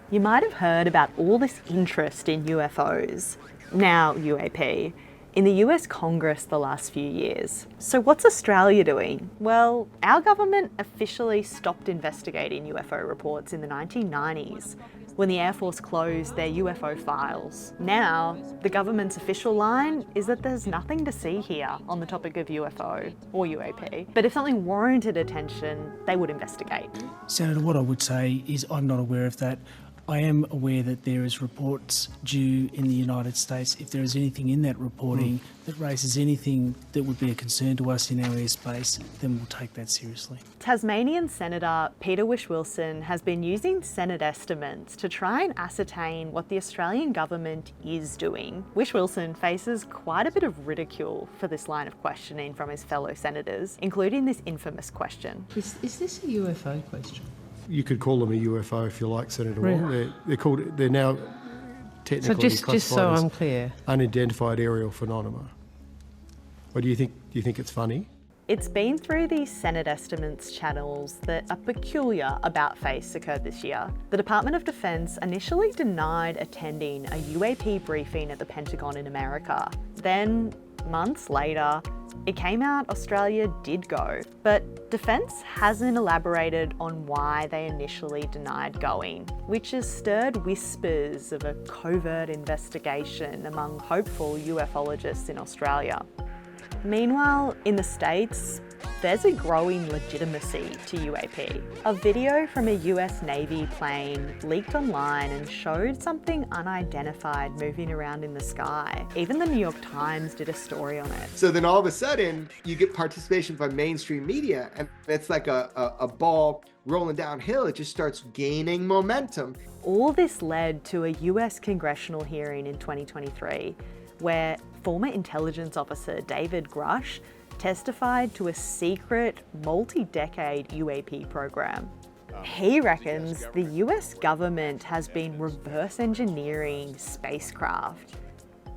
You might have heard about all this interest in UFOs, now UAP, in the US Congress the last few years. So what's Australia doing? Well, our government officially stopped investigating UFO reports in the 1990s when the Air Force closed their UFO files. Now, the government's official line is that there's nothing to see here on the topic of UFO or UAP. But if something warranted attention, they would investigate. Senator, what I would say is I'm not aware of that. I am aware that there is reports due in the United States. If there is anything in that reporting that raises anything that would be a concern to us in our airspace, then we'll take that seriously. Tasmanian Senator Peter Whish-Wilson has been using Senate estimates to try and ascertain what the Australian government is doing. Whish-Wilson faces quite a bit of ridicule for this line of questioning from his fellow senators, including this infamous question. Is this a UFO question? You could call them a UFO if you like, Senator Really? Wong. They're now technically So just so classified I'm as clear. unidentified aerial phenomena. What do you think? Do you think it's funny? It's been through these Senate estimates channels that a peculiar about-face occurred this year. The Department of Defense initially denied attending a UAP briefing at the Pentagon in America. Then, months later, it came out Australia did go, but Defence hasn't elaborated on why they initially denied going, which has stirred whispers of a covert investigation among hopeful ufologists in Australia. Meanwhile, in the States, there's a growing legitimacy to UAP. A video from a US Navy plane leaked online and showed something unidentified moving around in the sky. Even the New York Times did a story on it. So then all of a sudden, you get participation by mainstream media, and it's like a ball rolling downhill. It just starts gaining momentum. All this led to a US congressional hearing in 2023, where former intelligence officer David Grush testified to a secret multi-decade UAP program. He reckons the US government has been reverse engineering spacecraft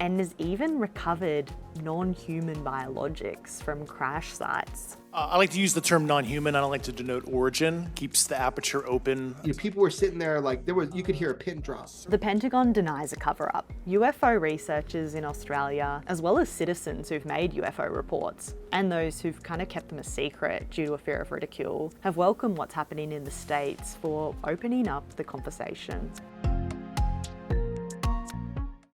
and has even recovered non-human biologics from crash sites. I like to use the term non-human. I don't like to denote origin. Keeps the aperture open. People were sitting there like you could hear a pin drop. The Pentagon denies a cover-up. UFO researchers in Australia, as well as citizens who've made UFO reports, and those who've kind of kept them a secret due to a fear of ridicule, have welcomed what's happening in the States for opening up the conversation.